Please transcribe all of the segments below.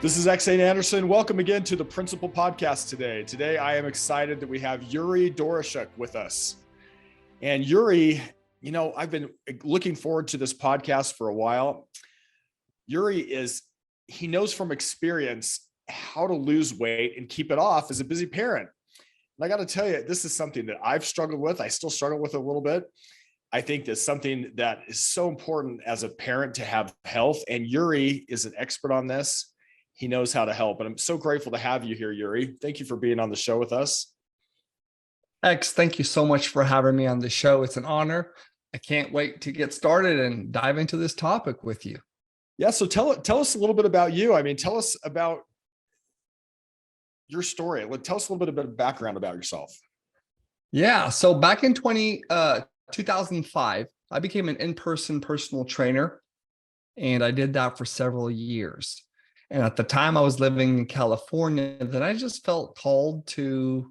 This is X. Anderson. Welcome again to the Principal Podcast today. Today, I am excited that we have Yuri Doroshuk with us. And Yuri, I've been looking forward to this podcast for a while. Yuri he knows from experience how to lose weight and keep it off as a busy parent. And I got to tell you, this is something that I've struggled with. I still struggle with it a little bit. I think that's something that is so important as a parent to have health. And Yuri is an expert on this. He knows how to help. And I'm so grateful to have you here, Yuri. Thank you for being on the show with us. X, thank you so much for having me on the show. It's an honor. I can't wait to get started and dive into this topic with you. Yeah. So tell us a little bit about you. Tell us about your story. Tell us a little bit of background about yourself. Yeah. So back in 2005, I became an in-person personal trainer, and I did that for several years. And at the time I was living in California, then I just felt called to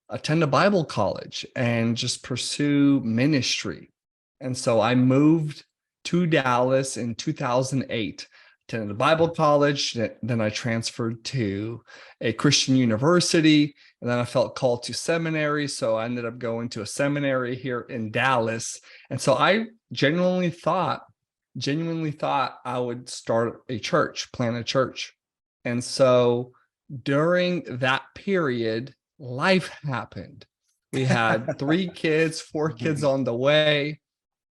attend a Bible college and just pursue ministry. And so I moved to Dallas in 2008, attended a Bible college. Then I transferred to a Christian university, and then I felt called to seminary. So I ended up going to a seminary here in Dallas. And so I genuinely thought I would start a church, plant a church. And so during that period, life happened. We had 3 kids, 4 kids on the way,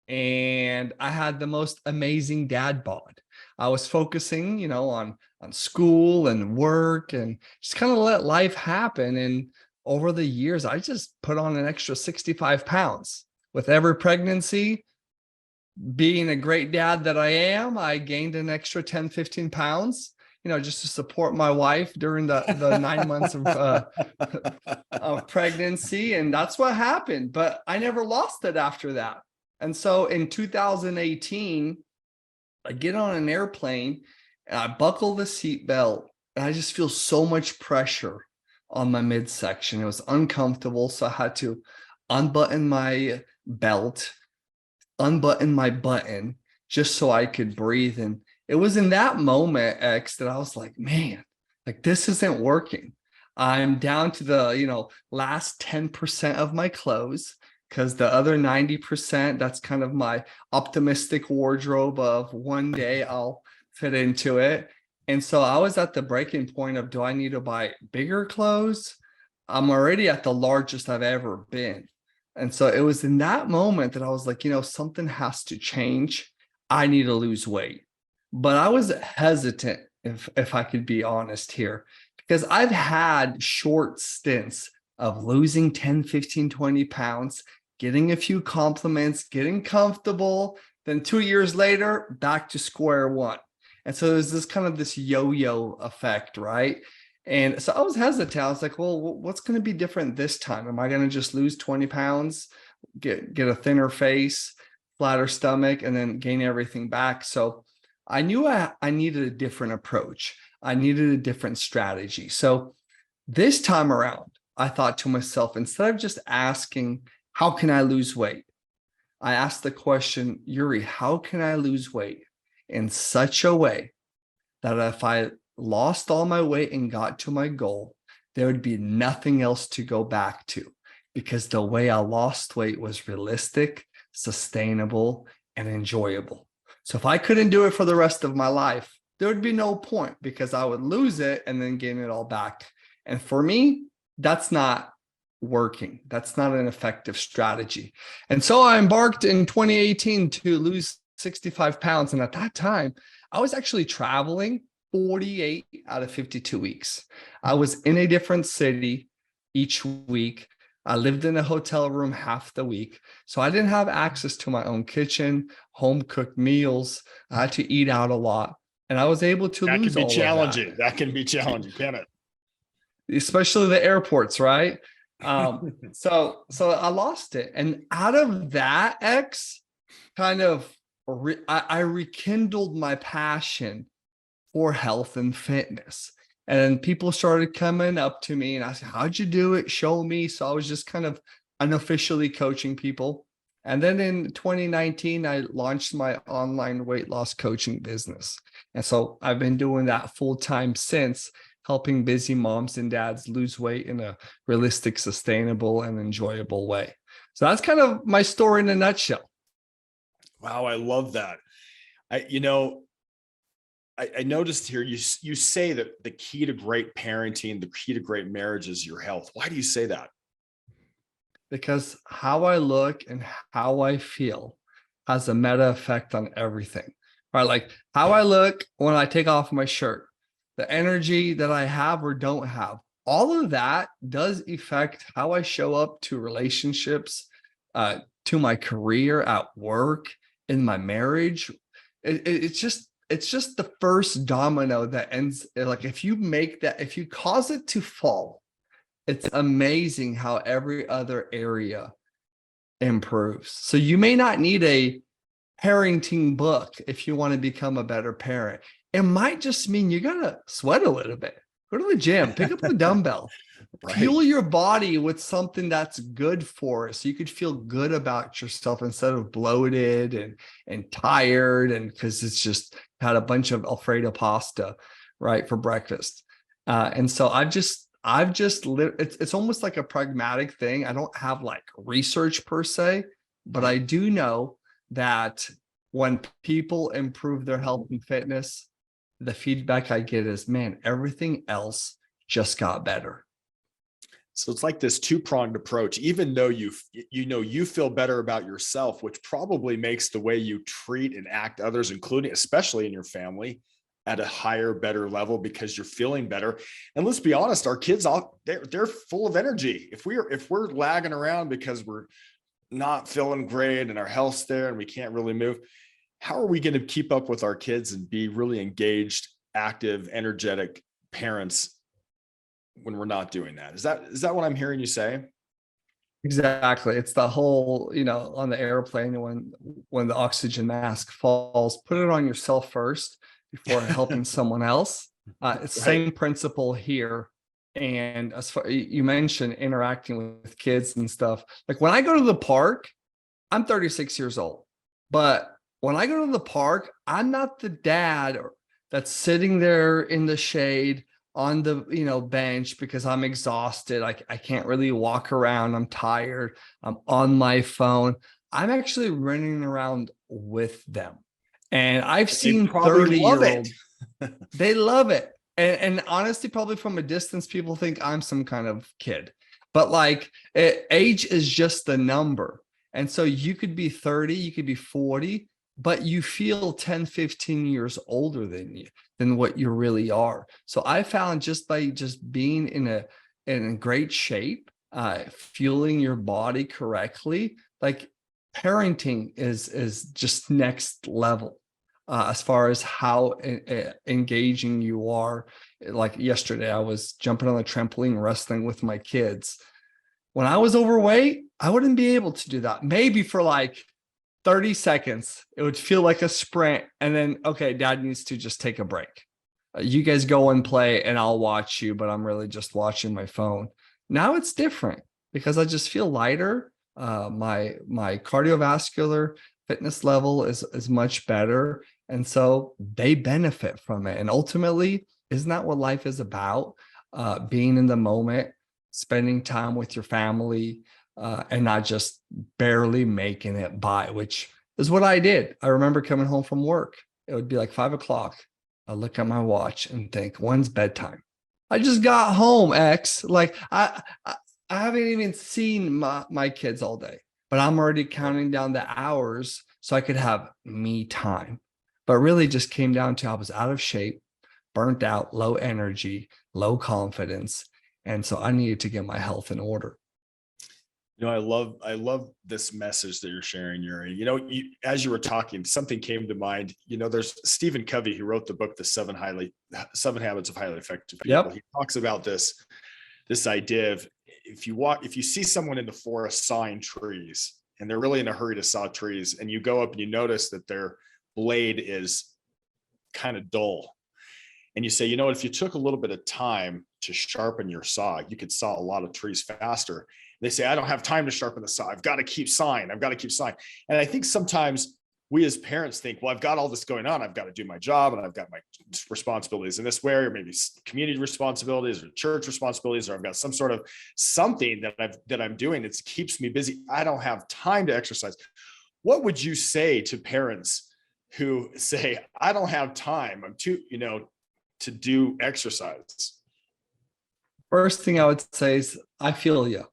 and I had the most amazing dad bod. I was focusing, on school and work and just kind of let life happen. And over the years, I just put on an extra 65 pounds. With every pregnancy, being a great dad that I am, I gained an extra 10, 15 pounds, just to support my wife during the 9 months of pregnancy. And that's what happened. But I never lost it after that. And so in 2018, I get on an airplane and I buckle the seatbelt, and I just feel so much pressure on my midsection. It was uncomfortable. So I had to unbutton my belt, unbutton my button, just so I could breathe. And it was in that moment, X, that I was like, man, this isn't working. I'm down to the, last 10% of my clothes, because the other 90%, that's kind of my optimistic wardrobe of one day I'll fit into it. And so I was at the breaking point of, do I need to buy bigger clothes? I'm already at the largest I've ever been. And so it was in that moment that I was like, something has to change. I need to lose weight. But I was hesitant, if I could be honest here, because I've had short stints of losing 10, 15, 20 pounds, getting a few compliments, getting comfortable. Then 2 years later, back to square one. And so there's this yo-yo effect, right? And so I was hesitant. I was like, well, what's going to be different this time? Am I going to just lose 20 pounds, get a thinner face, flatter stomach, and then gain everything back? So I knew I needed a different approach. I needed a different strategy. So this time around, I thought to myself, instead of just asking, how can I lose weight? I asked the question, Yuri, how can I lose weight in such a way that if I lost all my weight and got to my goal, there would be nothing else to go back to, because the way I lost weight was realistic, sustainable, and enjoyable. So if I couldn't do it for the rest of my life, there would be no point, because I would lose it and then gain it all back. And for me, that's not working. That's not an effective strategy. And so I embarked in 2018 to lose 65 pounds. And at that time, I was actually traveling 48 out of 52 weeks. I was in a different city each week. I lived in a hotel room half the week. So I didn't have access to my own kitchen, home cooked meals. I had to eat out a lot. And I was able to lose all of that. That can be challenging, can it? Especially the airports, right? So I lost it. And out of that, X, I rekindled my passion for health and fitness. And people started coming up to me and I said, how'd you do it? Show me. So I was just kind of unofficially coaching people. And then in 2019, I launched my online weight loss coaching business. And so I've been doing that full time since, helping busy moms and dads lose weight in a realistic, sustainable, and enjoyable way. So that's kind of my story in a nutshell. Wow, I love that. I noticed here you say that the key to great parenting, the key to great marriage is your health. Why do you say that? Because how I look and how I feel has a meta effect on everything. Right? Like how I look when I take off my shirt, the energy that I have or don't have, all of that does affect how I show up to relationships, to my career at work, in my marriage. It's just the first domino that ends. Like if you make that, if you cause it to fall, it's amazing how every other area improves. So you may not need a parenting book if you want to become a better parent. It might just mean you gotta sweat a little bit. Go to the gym, pick up the dumbbell, Right. fuel your body with something that's good for it, so you could feel good about yourself instead of bloated and tired, and because it's just had a bunch of Alfredo pasta, right, for breakfast. And so I've just lived. It's almost like a pragmatic thing. I don't have like research per se, but I do know that when people improve their health and fitness, the feedback I get is, man, everything else just got better. So it's like this two-pronged approach. Even though you feel better about yourself, which probably makes the way you treat and act others, including especially in your family, at a higher, better level because you're feeling better. And let's be honest, our kids they're full of energy. If we're lagging around because we're not feeling great and our health's there and we can't really move, how are we going to keep up with our kids and be really engaged, active, energetic parents when we're not doing that? Is that what I'm hearing you say? Exactly. It's the whole, on the airplane when the oxygen mask falls, put it on yourself first before helping someone else. It's the Right. same principle here. And as far you mentioned interacting with kids and stuff, like when I go to the park, I'm 36 years old, but when I go to the park, I'm not the dad that's sitting there in the shade on the bench because I'm exhausted. I can't really walk around. I'm tired. I'm on my phone. I'm actually running around with them. And I've They seen probably love it. 30-year-old, they love it. And honestly, probably from a distance, people think I'm some kind of kid. But like age is just the number. And so you could be 30, you could be 40, but you feel 10, 15 years older than what you really are. So I found just by just being in great shape, fueling your body correctly, like parenting is just next level. As far as how engaging you are. Like yesterday, I was jumping on the trampoline, wrestling with my kids. When I was overweight, I wouldn't be able to do that. Maybe for like 30 seconds, it would feel like a sprint. And then, okay, dad needs to just take a break. You guys go and play and I'll watch you, but I'm really just watching my phone. Now it's different because I just feel lighter. My cardiovascular fitness level is much better. And so they benefit from it. And ultimately, isn't that what life is about? Being in the moment, spending time with your family, and not just barely making it by, which is what I did. I remember coming home from work. It would be like 5 o'clock. I look at my watch and think, when's bedtime? I just got home, X. Like I haven't even seen my kids all day, but I'm already counting down the hours so I could have me time. But really just came down to I was out of shape, burnt out, low energy, low confidence. And so I needed to get my health in order. I love this message that you're sharing, Yuri. As you were talking, something came to mind. There's Stephen Covey who wrote the book, The Seven Habits of Highly Effective People. Yep. He talks about this idea of if you see someone in the forest sawing trees and they're really in a hurry to saw trees, and you go up and you notice that their blade is kind of dull, and you say, if you took a little bit of time to sharpen your saw, you could saw a lot of trees faster. They say, I don't have time to sharpen the saw. I've got to keep sawing. I've got to keep sawing. And I think sometimes we as parents think, well, I've got all this going on. I've got to do my job and I've got my responsibilities in this way, or maybe community responsibilities or church responsibilities, or I've got some sort of something that I'm doing that keeps me busy. I don't have time to exercise. What would you say to parents who say, I don't have time, I'm too, to do exercise? First thing I would say is, I feel you.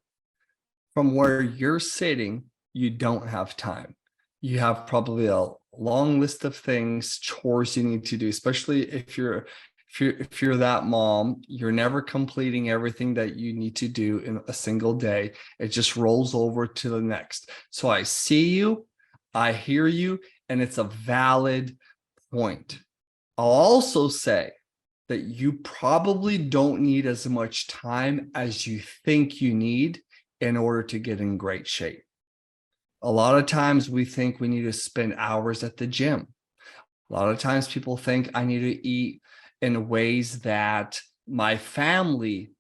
From where you're sitting, you don't have time. You have probably a long list of things, chores you need to do, especially if you're that mom. You're never completing everything that you need to do in a single day. It just rolls over to the next. So I see you, I hear you, and it's a valid point. I'll also say that you probably don't need as much time as you think you need in order to get in great shape. A lot of times we think we need to spend hours at the gym. A lot of times people think I need to eat in ways that my family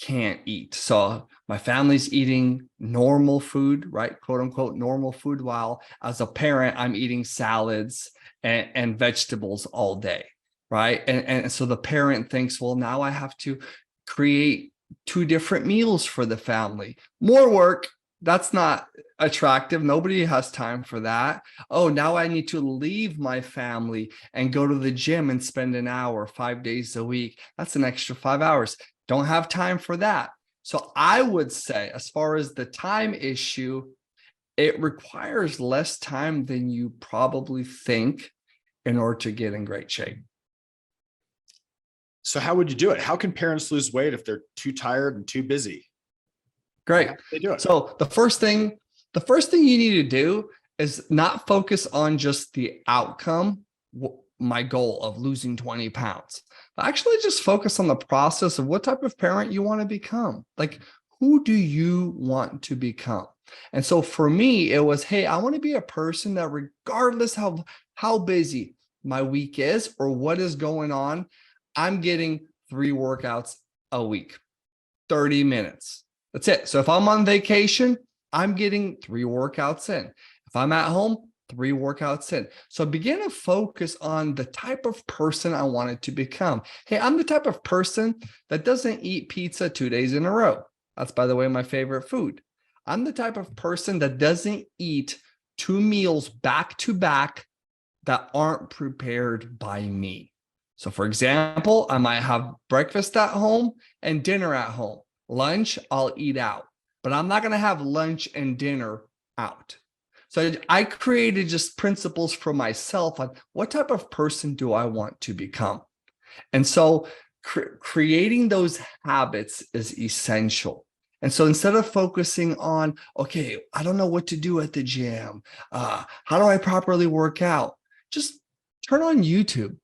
can't eat. So my family's eating normal food, right? Quote unquote, normal food. While as a parent, I'm eating salads and vegetables all day, right? And so the parent thinks, well, now I have to create 2 different meals for the family. More work. That's not attractive. Nobody has time for that. Oh, now I need to leave my family and go to the gym and spend an hour 5 days a week. That's an extra 5 hours. Don't have time for that. So I would say, as far as the time issue, it requires less time than you probably think in order to get in great shape. So how would you do it? How can parents lose weight if they're too tired and too busy? Great. They do it. So the first thing you need to do is not focus on just the outcome, my goal of losing 20 pounds. Actually, just focus on the process of what type of parent you want to become. Like, who do you want to become? And so for me, it was, hey, I want to be a person that regardless of how busy my week is or what is going on, I'm getting 3 workouts a week, 30 minutes. That's it. So if I'm on vacation, I'm getting 3 workouts in. If I'm at home, 3 workouts in. So begin to focus on the type of person I wanted to become. Hey, I'm the type of person that doesn't eat pizza 2 days in a row. That's, by the way, my favorite food. I'm the type of person that doesn't eat 2 meals back to back that aren't prepared by me. So for example, I might have breakfast at home and dinner at home. Lunch, I'll eat out, but I'm not going to have lunch and dinner out. So I created just principles for myself on what type of person do I want to become. And so creating those habits is essential. And so instead of focusing on, okay, I don't know what to do at the gym, how do I properly work out? Just turn on YouTube,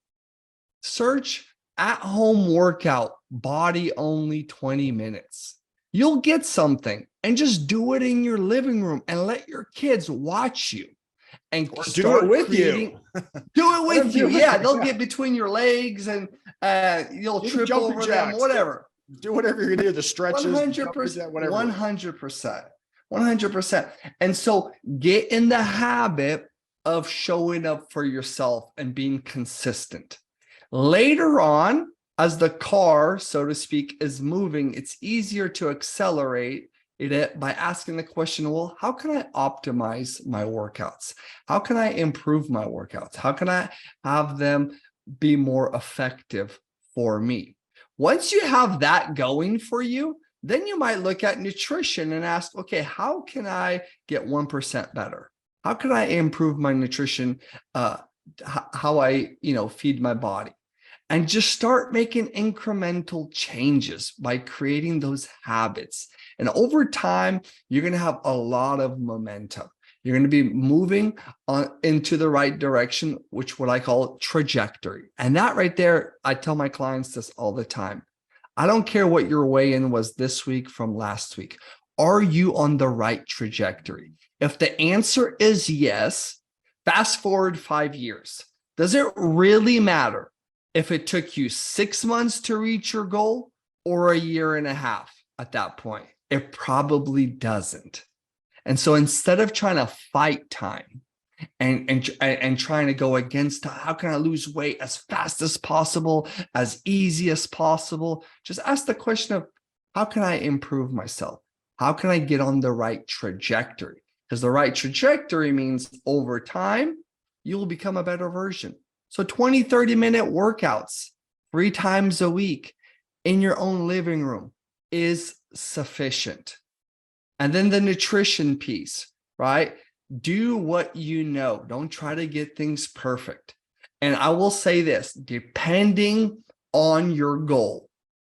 search at-home workout, body only 20 minutes. You'll get something, and just do it in your living room and let your kids watch you and do it with you. Do it with you. Yeah, they'll get between your legs and you'll trip over them, whatever. Do whatever you're gonna do, the stretches, 100%, whatever. 100%. And so get in the habit of showing up for yourself and being consistent. Later on, as the car, so to speak, is moving, it's easier to accelerate it by asking the question, well, how can I optimize my workouts? How can I improve my workouts? How can I have them be more effective for me? Once you have that going for you, then you might look at nutrition and ask, okay, how can I get 1% better? How can I improve my nutrition? How I, feed my body? And just start making incremental changes by creating those habits. And over time, you're going to have a lot of momentum. You're going to be moving into the right direction, which what I call trajectory. And that right there, I tell my clients this all the time. I don't care what your weigh-in was this week from last week. Are you on the right trajectory? If the answer is yes, fast forward 5 years. Does it really matter if it took you 6 months to reach your goal or a year and a half at that point? It probably doesn't. And so instead of trying to fight time and trying to go against how can I lose weight as fast as possible, as easy as possible, just ask the question of how can I improve myself? How can I get on the right trajectory? Because the right trajectory means over time, you will become a better version. So 20, 30-minute workouts 3 times a week in your own living room is sufficient. And then the nutrition piece, right? Do what you know. Don't try to get things perfect. And I will say this, depending on your goal,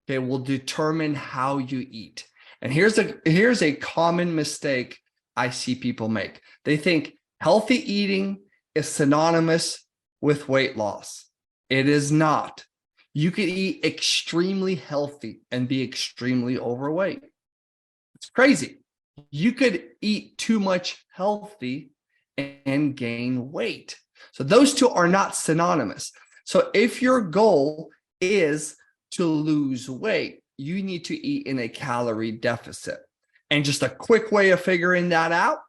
it will determine how you eat. And here's a common mistake I see people make. They think healthy eating is synonymous with weight loss. It is not. You could eat extremely healthy and be extremely overweight. It's crazy. You could eat too much healthy and gain weight. So those two are not synonymous. So if your goal is to lose weight, you need to eat in a calorie deficit. And just a quick way of figuring that out,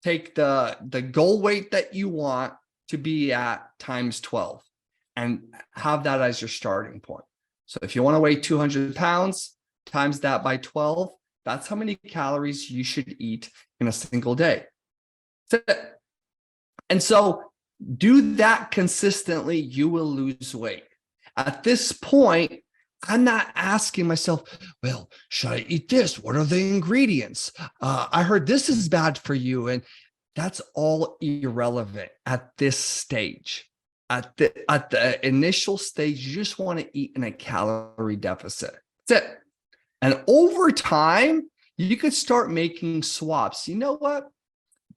take the goal weight that you want to be at times 12 and have that as your starting point. So if you want to weigh 200 pounds, times that by 12, that's how many calories you should eat in a single day. That's it. And so do that consistently, you will lose weight. At this point, I'm not asking myself, well, should I eat this? What are the ingredients? I heard this is bad for you. And that's all irrelevant at this stage. At the initial stage, you just want to eat in a calorie deficit. That's it. And over time, you could start making swaps. You know what?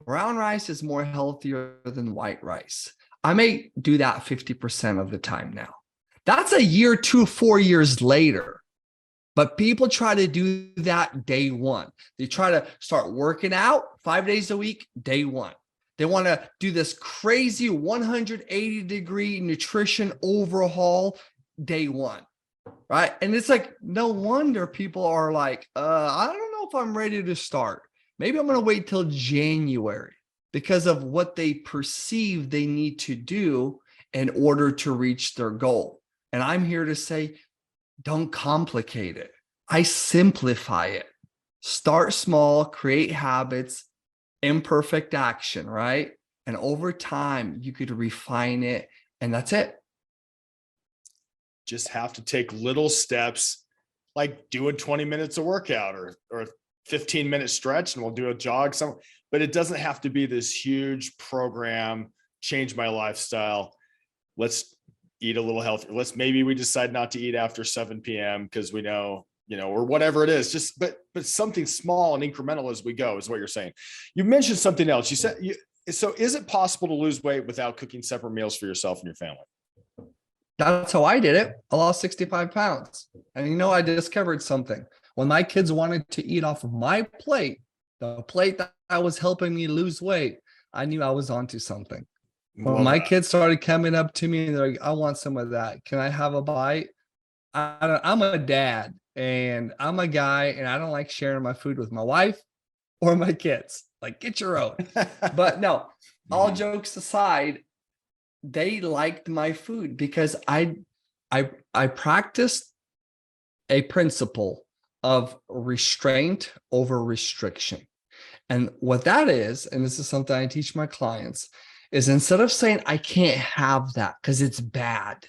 Brown rice is more healthier than white rice. I may do that 50% of the time now. That's a year, 2, 4 years later. But people try to do that day one. They try to start working out 5 days a week, day one. They want to do this crazy 180-degree nutrition overhaul day one, right? And it's like, no wonder people are like, I don't know if I'm ready to start. Maybe I'm going to wait till January because of what they perceive they need to do in order to reach their goal. And I'm here to say, don't complicate it. I simplify it. Start small, create habits, imperfect action, right? And over time, you could refine it, and that's it. Just have to take little steps, like doing 20 minutes of workout or 15-minute stretch, and we'll do a jog somewhere. But it doesn't have to be this huge program, change my lifestyle. Let's eat a little healthier. Maybe we decide not to eat after 7 p.m. because we know, or whatever it is, just, but something small and incremental as we go is what you're saying. You mentioned something else. You said, so is it possible to lose weight without cooking separate meals for yourself and your family? That's how I did it. I lost 65 pounds. And I discovered something. When my kids wanted to eat off of my plate, the plate that was helping me lose weight, I knew I was onto something. When my kids started coming up to me and they're like, I want some of that. Can I have a bite? I'm a dad and I'm a guy and I don't like sharing my food with my wife or my kids. Like, get your own. But no, all jokes aside, they liked my food because I practiced a principle of restraint over restriction. And what that is, and this is something I teach my clients, is instead of saying, I can't have that because it's bad,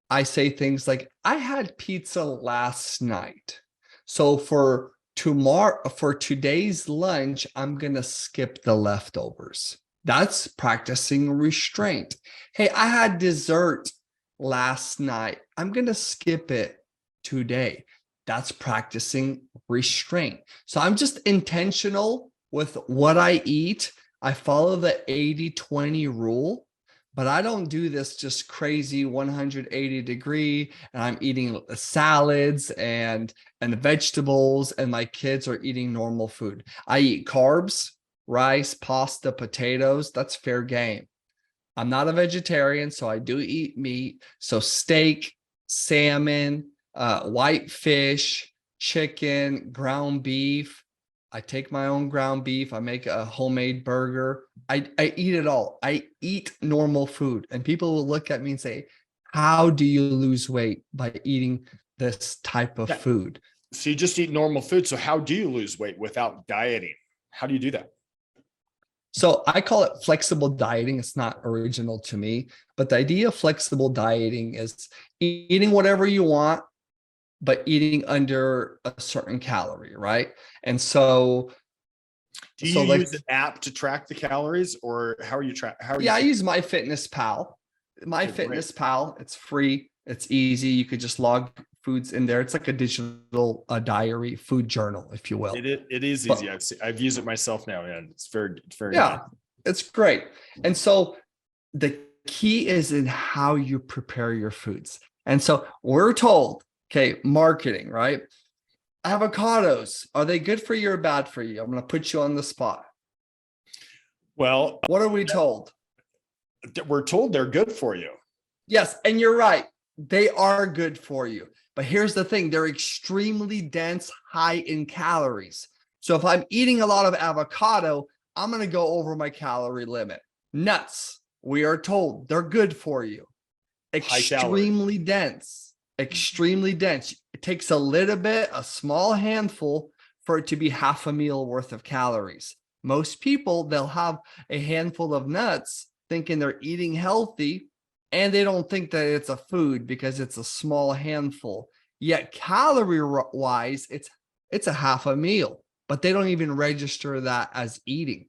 I say things like, I had pizza last night. So for today's lunch, I'm going to skip the leftovers. That's practicing restraint. Hey, I had dessert last night. I'm going to skip it today. That's practicing restraint. So I'm just intentional with what I eat. I follow the 80-20 rule, but I don't do this just crazy 180-degree and I'm eating salads and vegetables and my kids are eating normal food. I eat carbs, rice, pasta, potatoes. That's fair game. I'm not a vegetarian, so I do eat meat. So steak, salmon, white fish, chicken, ground beef. I take my own ground beef. I make a homemade burger. I eat it all. I eat normal food. And people will look at me and say, how do you lose weight by eating this type of Yeah. food? So you just eat normal food. So how do you lose weight without dieting? How do you do that? So I call it flexible dieting. It's not original to me, but the idea of flexible dieting is eating whatever you want, but eating under a certain calorie, right? And so, Do you so like, use an app to track the calories, or how are you how are you? yeah, I use MyFitnessPal. MyFitnessPal, it's free, it's easy. You could just log foods in there. It's like a digital diary, food journal, if you will. It is But easy. I've used it myself now, and it's very yeah, nice. it's great. And so the key is in how you prepare your foods. And so we're told, okay, marketing, right? Avocados, are they good for you or bad for you? I'm going to put you on the spot. Well, What are we told? we're told they're good for you. Yes, and you're right. They are good for you. But here's the thing, they're extremely dense, high in calories. So if I'm eating a lot of avocado, I'm going to go over my calorie limit. Nuts, we are told they're good for you. Extremely dense, extremely dense. It takes a little bit, a small handful for it to be half a meal worth of calories. Most people, they'll have a handful of nuts thinking they're eating healthy, and they don't think that it's a food because it's a small handful. Yet calorie wise, it's a half a meal, but they don't even register that as eating.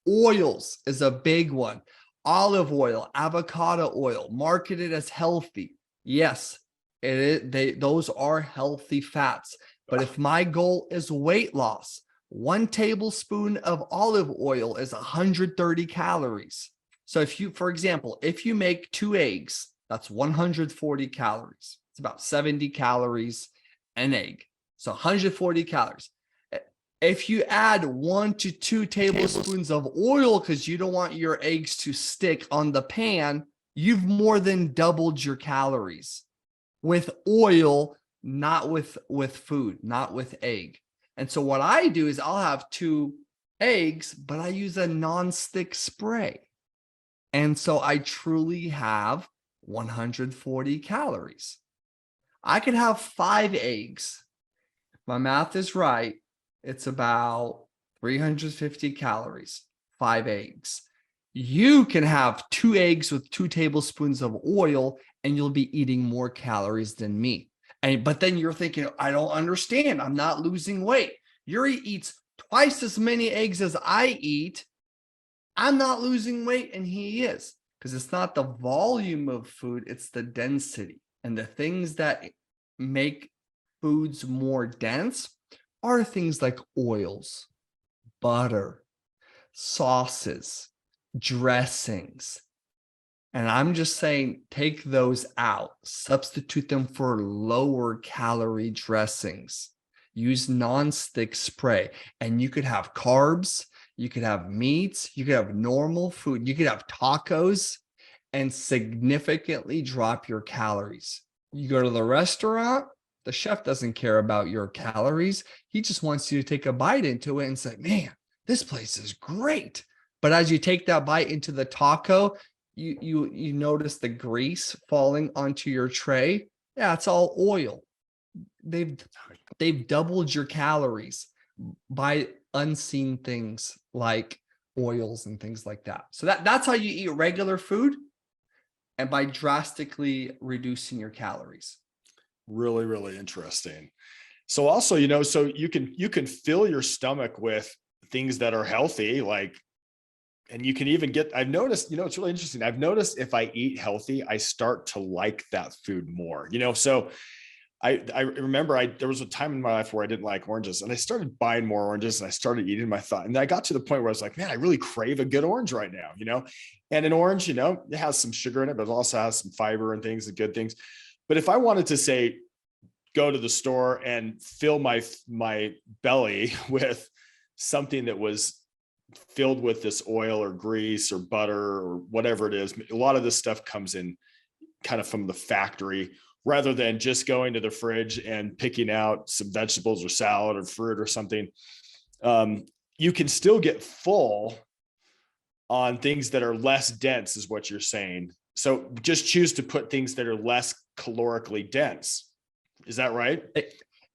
Oils is a big one. Olive oil, avocado oil, marketed as healthy. Yes, those are healthy fats. But if my goal is weight loss, 1 tablespoon of olive oil is 130 calories. So if you, for example, if you make 2 eggs, that's 140 calories. It's about 70 calories an egg. So 140 calories. If you add 1 to 2 tablespoons of oil because you don't want your eggs to stick on the pan, you've more than doubled your calories with oil, not with food, not with egg. And so what I do is I'll have 2 eggs, but I use a non-stick spray. And so I truly have 140 calories. I could have 5 eggs. If my math is right, it's about 350 calories, 5 eggs. You can have 2 eggs with 2 tablespoons of oil, and you'll be eating more calories than me. But then you're thinking, I don't understand. I'm not losing weight. Yuri eats twice as many eggs as I eat. I'm not losing weight, and he is. Because it's not the volume of food, it's the density. And the things that make foods more dense are things like oils, butter, sauces, dressings. And I'm just saying, take those out, substitute them for lower calorie dressings, use non-stick spray, and you could have carbs, you could have meats, you could have normal food, you could have tacos, and significantly drop your calories. You go to the restaurant, the chef doesn't care about your calories. He just wants you to take a bite into it and say, man, this place is great. But as you take that bite into the taco, you notice the grease falling onto your tray. Yeah, it's all oil. They've doubled your calories by unseen things like oils and things like that. So that's how you eat regular food, and by drastically reducing your calories. Really, really interesting. So also, you know, so you can fill your stomach with things that are healthy, like, and you can even get, I've noticed, you know, it's really interesting. I've noticed if I eat healthy, I start to like that food more, you know? So I remember there was a time in my life where I didn't like oranges, and I started buying more oranges, and I started eating my thought. And I got to the point where I was like, man, I really crave a good orange right now, you know? And an orange, you know, it has some sugar in it, but it also has some fiber and things, and good things. But if I wanted to say, go to the store and fill my belly with something that was filled with this oil or grease or butter or whatever it is, a lot of this stuff comes in kind of from the factory rather than just going to the fridge and picking out some vegetables or salad or fruit or something. You can still get full on things that are less dense, is what you're saying. So just choose to put things that are less calorically dense. Is that right?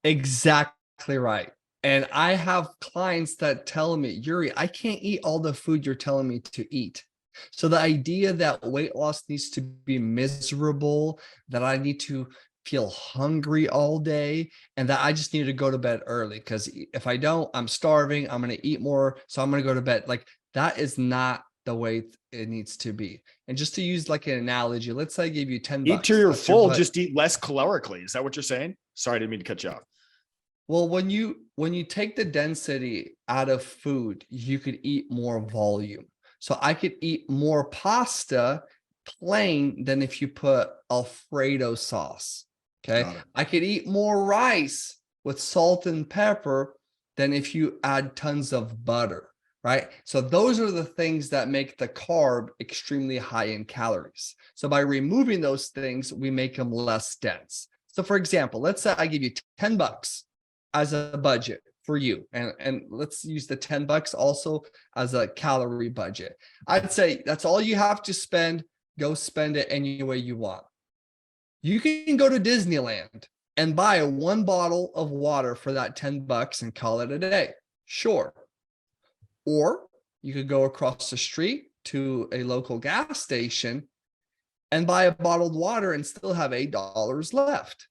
Exactly right. And I have clients that tell me, Yuri, I can't eat all the food you're telling me to eat. So the idea that weight loss needs to be miserable, that I need to feel hungry all day, and that I just need to go to bed early, because if I don't, I'm starving, I'm going to eat more, so I'm going to go to bed. Like, that is not the way it needs to be. And just to use like an analogy, let's say I gave you 10 Eat bucks. till you're full, just eat less calorically. Is that what you're saying? Sorry, I didn't mean to cut you off. Well, when you take the density out of food, you could eat more volume. So I could eat more pasta plain than if you put Alfredo sauce. Okay. I could eat more rice with salt and pepper than if you add tons of butter. Right. So those are the things that make the carb extremely high in calories. So by removing those things, we make them less dense. So for example, let's say I give you 10 bucks as a budget for you. And let's use the 10 bucks also as a calorie budget. I'd say that's all you have to spend. Go spend it any way you want. You can go to Disneyland and buy one bottle of water for that 10 bucks and call it a day. Sure. Or you could go across the street to a local gas station and buy a bottled water and still have $8 left.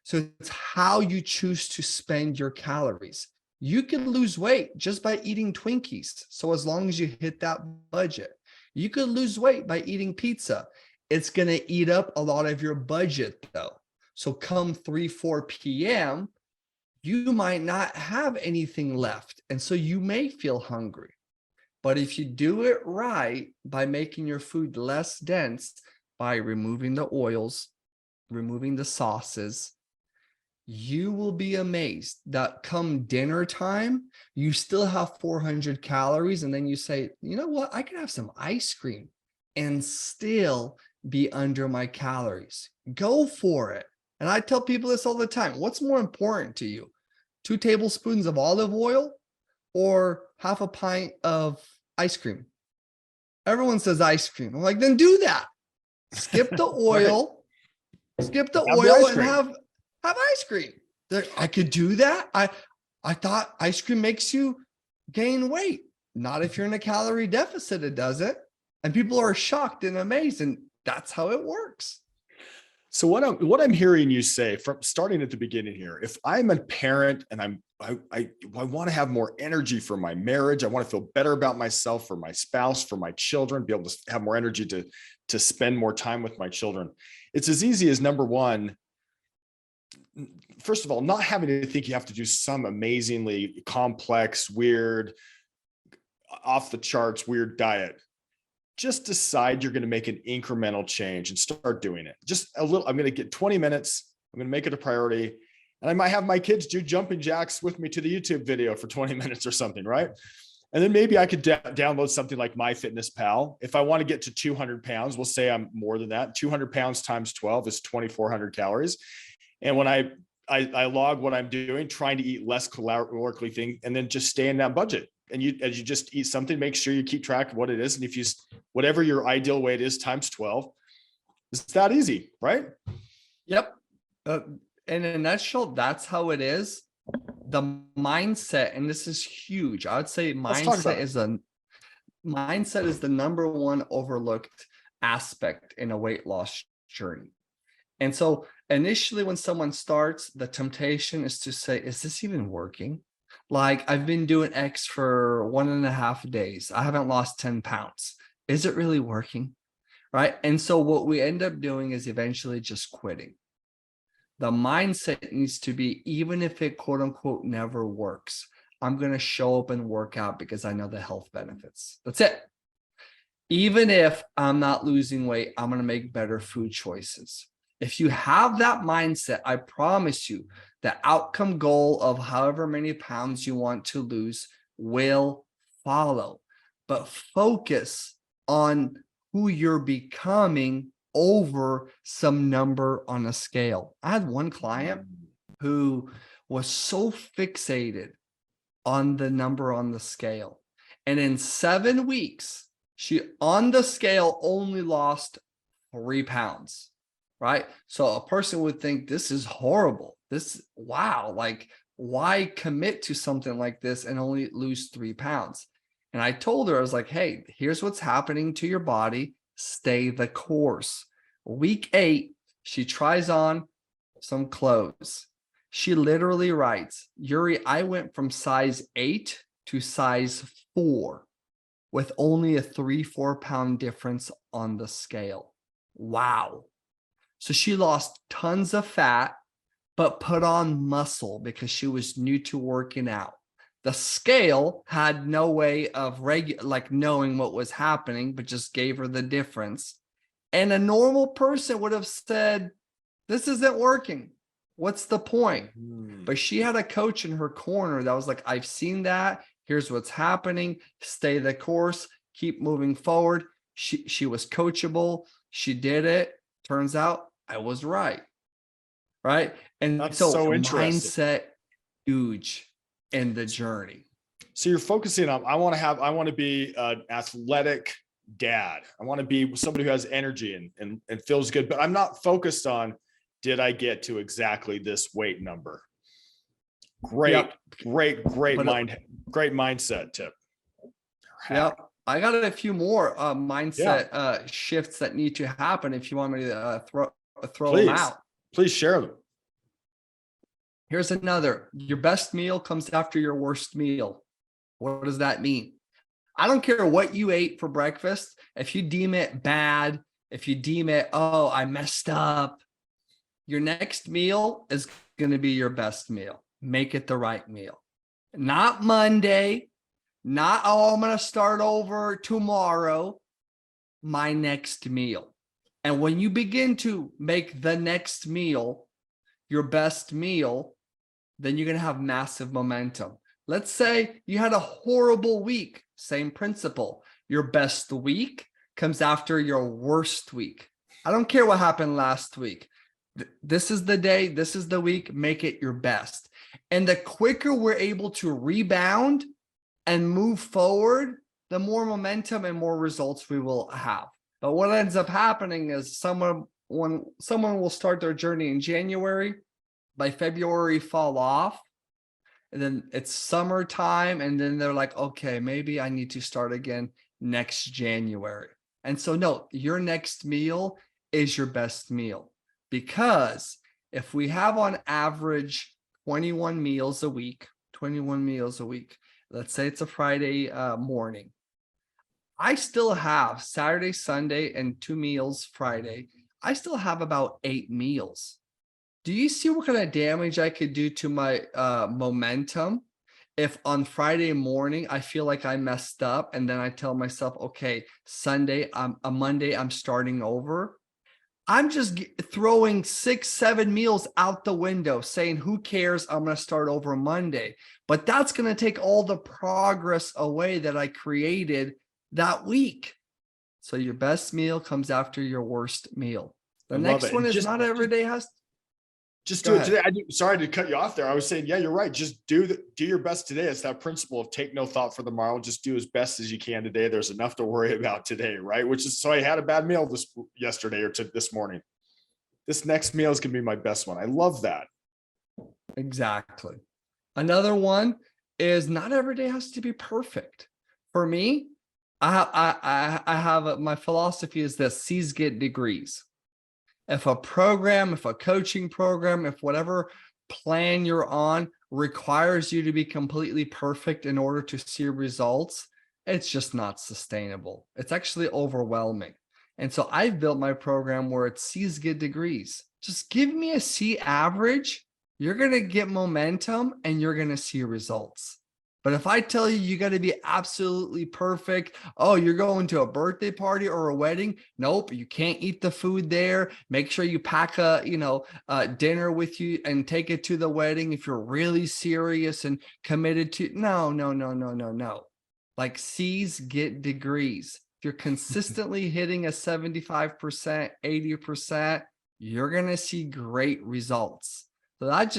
So it's how you choose to spend your calories. You can lose weight just by eating Twinkies. So as long as you hit that budget, you could lose weight by eating pizza. It's going to eat up a lot of your budget though. So come 3-4 p.m., you might not have anything left. And so you may feel hungry. But if you do it right by making your food less dense, by removing the oils, removing the sauces, you will be amazed that come dinner time, you still have 400 calories. And then you say, you know what? I can have some ice cream and still be under my calories. Go for it. And I tell people this all the time. What's more important to you? 2 tablespoons of olive oil or half a pint of ice cream? Everyone says ice cream. I'm like, then do that. Skip the oil, skip the oil and have ice cream. I could do that. I thought ice cream makes you gain weight. Not if you're in a calorie deficit, it doesn't. And people are shocked and amazed. And that's how it works. So what I'm hearing you say, from starting at the beginning here, if I'm a parent and I want to have more energy for my marriage, I want to feel better about myself, for my spouse, for my children, be able to have more energy to spend more time with my children. It's as easy as, number one, first of all, not having to think you have to do some amazingly complex, weird, off the charts, weird diet. Just decide you're going to make an incremental change and start doing it. Just a little. I'm going to get 20 minutes. I'm going to make it a priority. And I might have my kids do jumping jacks with me to the YouTube video for 20 minutes or something, right? And then maybe I could download something like MyFitnessPal. If I want to get to 200 pounds, we'll say I'm more than that. 200 pounds times 12 is 2,400 calories. And when I log what I'm doing, trying to eat less calorically thing, and then just stay in that budget. And as you just eat something, make sure you keep track of what it is. And if you, whatever your ideal weight is times 12, it's that easy, right? Yep. In a nutshell, that's how it is. The mindset, and this is huge. I would say mindset is the number one overlooked aspect in a weight loss journey. And so initially when someone starts, the temptation is to say, is this even working? Like, I've been doing X for 1.5 days. I haven't lost 10 pounds. Is it really working? Right. And so what we end up doing is eventually just quitting. The mindset needs to be, even if it quote unquote never works, I'm going to show up and work out because I know the health benefits. That's it. Even if I'm not losing weight, I'm going to make better food choices. If you have that mindset, I promise you, the outcome goal of however many pounds you want to lose will follow. But focus on who you're becoming over some number on a scale. I had one client who was so fixated on the number on the scale. And in 7 weeks, she on the scale only lost 3 pounds, right? So a person would think this is horrible. Wow, like why commit to something like this and only lose 3 pounds? And I told her, I was like, hey, here's what's happening to your body. Stay the course. Week 8, she tries on some clothes. She literally writes, Yuri, I went from size 8 to size 4 with only a 3-4 pound difference on the scale. Wow. So she lost tons of fat, but put on muscle because she was new to working out. The scale had no way of knowing what was happening, but just gave her the difference. And a normal person would have said, this isn't working. What's the point? But she had a coach in her corner that was like, I've seen that. Here's what's happening. Stay the course. Keep moving forward. She was coachable. She did it. Turns out I was right. Right. And That's so so interesting. mindset, huge in the journey. So you're focusing on, I want to be an athletic dad. I want to be somebody who has energy and feels good, but I'm not focused on, did I get to exactly this weight number? Great mindset tip. Yeah. I got a few more mindset shifts that need to happen if you want me to throw them out. Please share them. Here's another. Your best meal comes after your worst meal. What does that mean? I don't care what you ate for breakfast. If you deem it bad, if you deem it, oh, I messed up, your next meal is going to be your best meal. Make it the right meal. Not Monday, not, oh, I'm going to start over tomorrow. My next meal. And when you begin to make the next meal your best meal, then you're going to have massive momentum. Let's say you had a horrible week. Same principle. Your best week comes after your worst week. I don't care what happened last week. This is the day, this is the week, make it your best. And the quicker we're able to rebound and move forward, the more momentum and more results we will have. But what ends up happening is when someone will start their journey in January, by February fall off, and then it's summertime, and then they're like, okay, maybe I need to start again next January. And so no, your next meal is your best meal. Because if we have on average 21 meals a week, let's say it's a Friday morning, I still have Saturday, Sunday, and 2 meals Friday. I still have about 8 meals. Do you see what kind of damage I could do to my momentum if on Friday morning I feel like I messed up and then I tell myself, okay, Monday, I'm starting over? I'm just throwing 6-7 meals out the window saying, who cares? I'm going to start over Monday. But that's going to take all the progress away that I created that week. So your best meal comes after your worst meal. The next one is not every day has. Just do it today. Sorry to cut you off there. I was saying, yeah, you're right. Just do your best today. It's that principle of take no thought for the tomorrow. Just do as best as you can today. There's enough to worry about today, right? Which is, so I had a bad meal yesterday or this morning. This next meal is going to be my best one. I love that. Exactly. Another one is not every day has to be perfect. For me, I have my philosophy is this: C's get degrees. If a coaching program, if whatever plan you're on requires you to be completely perfect in order to see results, it's just not sustainable. It's actually overwhelming. And so I've built my program where it's C's get degrees. Just give me a C average. You're going to get momentum and you're going to see results. But if I tell you, you got to be absolutely perfect. Oh, you're going to a birthday party or a wedding. Nope, you can't eat the food there. Make sure you pack a dinner with you and take it to the wedding if you're really serious and committed to. No. Like C's get degrees. if you're consistently hitting a 75%, 80%, you're going to see great results. So that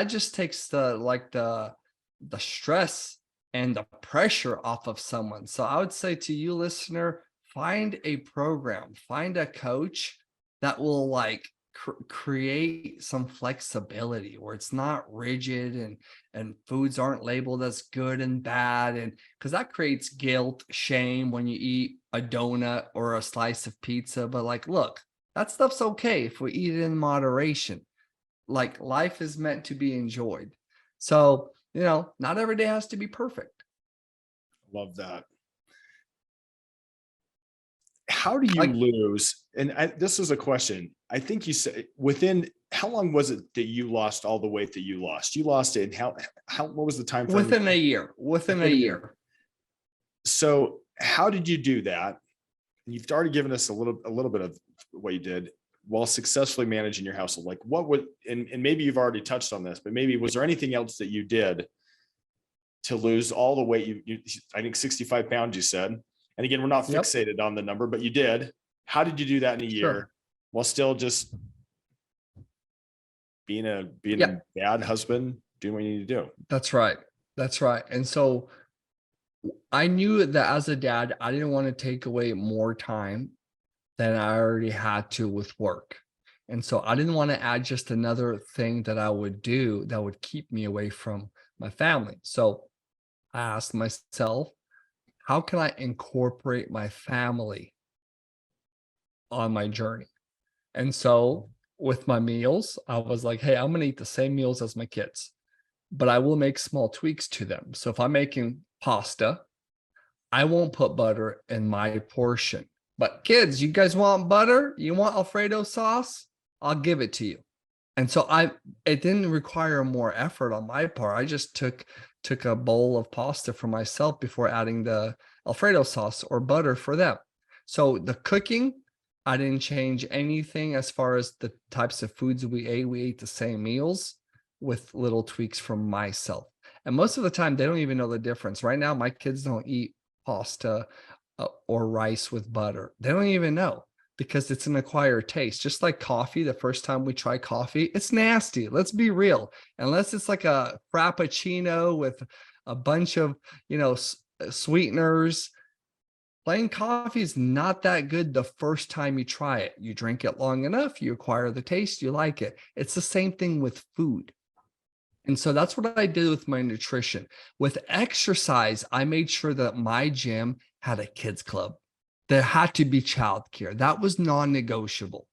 just takes the stress and the pressure off of someone. So I would say to you, listener, find a program, find a coach that will like create some flexibility where it's not rigid and foods aren't labeled as good and bad, and because that creates guilt, shame when you eat a donut or a slice of pizza. But like, look, that stuff's okay if we eat it in moderation. Like, life is meant to be enjoyed. So, not every day has to be perfect. Love that. How do you Like, lose? And this is a question. I think you said how long was it that you lost all the weight that you lost? You lost it. And what was the time frame? within a year. Within a year. So how did you do that? And you've already given us a little bit of what you did while successfully managing your household. Like, what would, and maybe you've already touched on this, but maybe was there anything else that you did to lose all the weight? I think 65 pounds, you said. And again, we're not fixated on the number, but you did. How did you do that in a year while still just being a bad husband, doing what you need to do? That's right. That's right. And so I knew that as a dad, I didn't want to take away more time than I already had to with work. And so I didn't want to add just another thing that I would do that would keep me away from my family. So I asked myself, how can I incorporate my family on my journey? And so with my meals, I was like, hey, I'm going to eat the same meals as my kids, but I will make small tweaks to them. So if I'm making pasta, I won't put butter in my portion. But kids, you guys want butter? You want Alfredo sauce? I'll give it to you. And so it didn't require more effort on my part. I just took a bowl of pasta for myself before adding the Alfredo sauce or butter for them. So the cooking, I didn't change anything as far as the types of foods we ate. We ate the same meals with little tweaks from myself. And most of the time, they don't even know the difference. Right now, my kids don't eat pasta or rice with butter. They don't even know, because it's an acquired taste. Just like coffee, the first time we try coffee, it's nasty. Let's be real. Unless it's like a frappuccino with a bunch of, sweeteners, plain coffee is not that good the first time you try it. You drink it long enough, you acquire the taste, you like it. It's the same thing with food. And so that's what I did with my nutrition. With exercise, I made sure that my gym had a kids club. There had to be childcare. That was non-negotiable,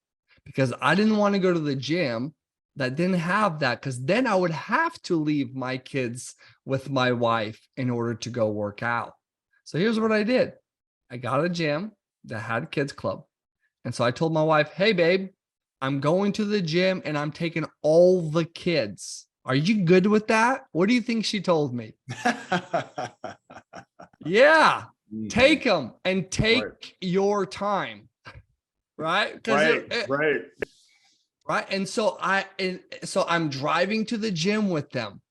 because I didn't want to go to the gym that didn't have that, because then I would have to leave my kids with my wife in order to go work out. So here's what I did. I got a gym that had a kids club. And so I told my wife, hey, babe, I'm going to the gym and I'm taking all the kids. Are you good with that? What do you think she told me? Yeah, take them and take your time. Right? Right. And so I'm driving to the gym with them.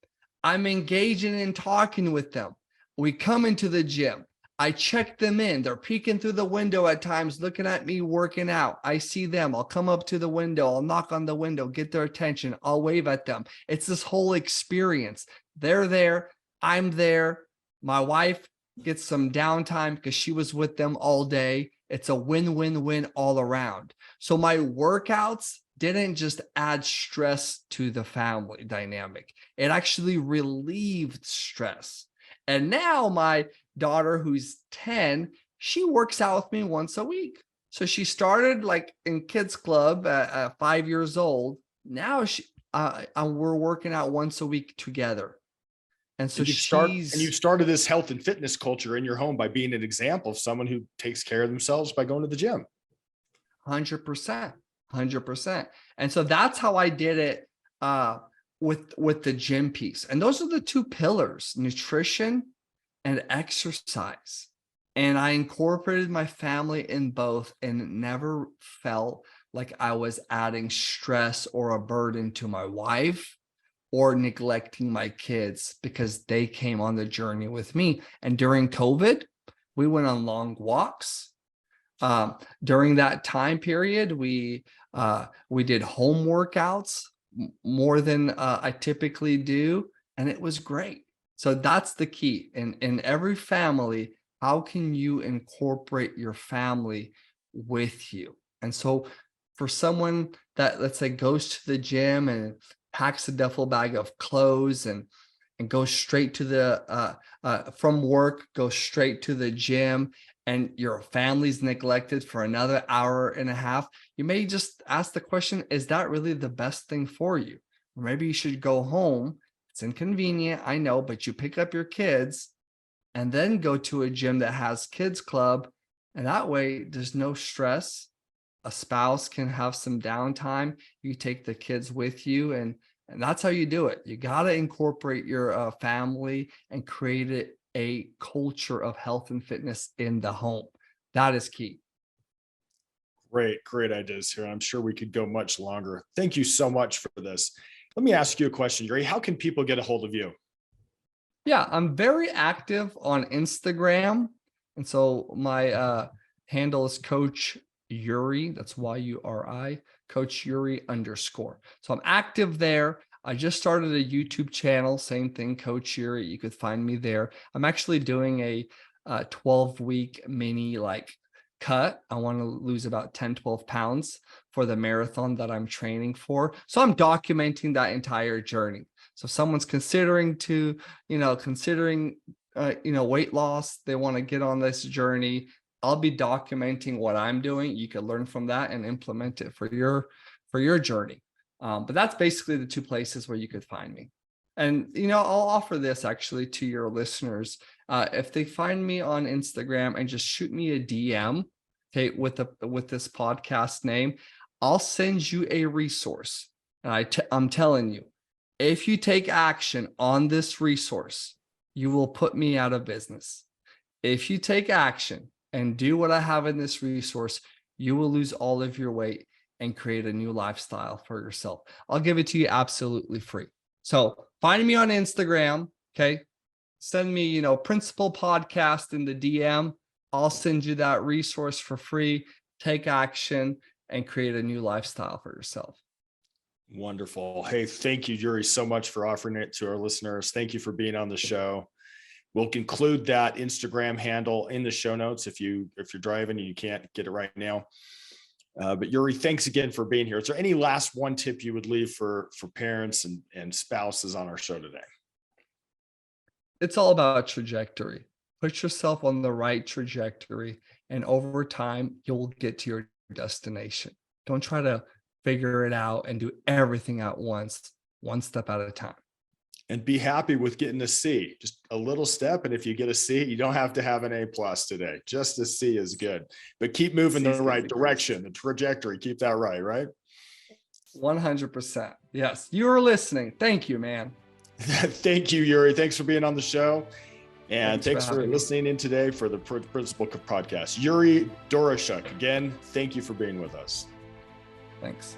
I'm engaging and talking with them. We come into the gym. I check them in. They're peeking through the window at times, looking at me working out. I see them. I'll come up to the window. I'll knock on the window, get their attention. I'll wave at them. It's this whole experience. They're there. I'm there. My wife gets some downtime because she was with them all day. It's a win-win-win all around. So my workouts didn't just add stress to the family dynamic. It actually relieved stress. And now my daughter, who's 10, she works out with me once a week. So she started like in kids club at 5 years old. Now we're working out once a week together. And so you've started this health and fitness culture in your home by being an example of someone who takes care of themselves by going to the gym. 100%. And so that's how I did it with the gym piece. And those are the two pillars, nutrition and exercise. And I incorporated my family in both, and it never felt like I was adding stress or a burden to my wife or neglecting my kids, because they came on the journey with me. And during COVID, We went on long walks. During that time period, we did home workouts more than I typically do, and it was great. So that's the key. In every family, how can you incorporate your family with you? And so for someone that, let's say, goes to the gym and packs a duffel bag of clothes and goes straight to the from work, goes straight to the gym, and your family's neglected for another hour and a half, you may just ask the question, is that really the best thing for you? Or maybe you should go home. It's inconvenient, I know, but you pick up your kids and then go to a gym that has kids club. And that way there's no stress. A spouse can have some downtime. You take the kids with you, and that's how you do it. You got to incorporate your family and create a culture of health and fitness in the home. That is key. Great ideas here. I'm sure we could go much longer. Thank you so much for this. Let me ask you a question, Yuri. How can people get a hold of you? Yeah, I'm very active on Instagram. And so my handle is Coach Yuri. That's Yuri, Coach Yuri _. So I'm active there. I just started a YouTube channel, same thing, Coach Yuri. You could find me there. I'm actually doing a 12-week mini cut. I want to lose about 10, 12 pounds for the marathon that I'm training for. So I'm documenting that entire journey. So if someone's considering weight loss, they want to get on this journey, I'll be documenting what I'm doing. You can learn from that and implement it for your journey. But that's basically the two places where you could find me. And, I'll offer this actually to your listeners. If they find me on Instagram and just shoot me a DM, okay, with this podcast name, I'll send you a resource. And I'm telling you, if you take action on this resource, you will put me out of business. If you take action and do what I have in this resource, you will lose all of your weight and create a new lifestyle for yourself. I'll give it to you absolutely free. So find me on Instagram, okay? Send me, Principal Podcast in the DM. I'll send you that resource for free. Take action and create a new lifestyle for yourself. Wonderful. Hey, thank you, Yuri, so much for offering it to our listeners. Thank you for being on the show. We'll conclude that Instagram handle in the show notes if you're driving and you can't get it right now. But Yuri, thanks again for being here. Is there any last one tip you would leave for parents and spouses on our show today? It's all about trajectory. Put yourself on the right trajectory, and over time, you'll get to your destination. Don't try to figure it out and do everything at once, one step at a time. And be happy with getting a C, just a little step. And if you get a C, you don't have to have an A+ today. Just a C is good, but keep moving the right direction, the trajectory, keep that right? 100%. Yes. You're listening. Thank you, man. Thank you, Yuri. Thanks for being on the show. And thanks for having listening in today for the Principal Podcast. Yuri Doroshuk, again, thank you for being with us. Thanks.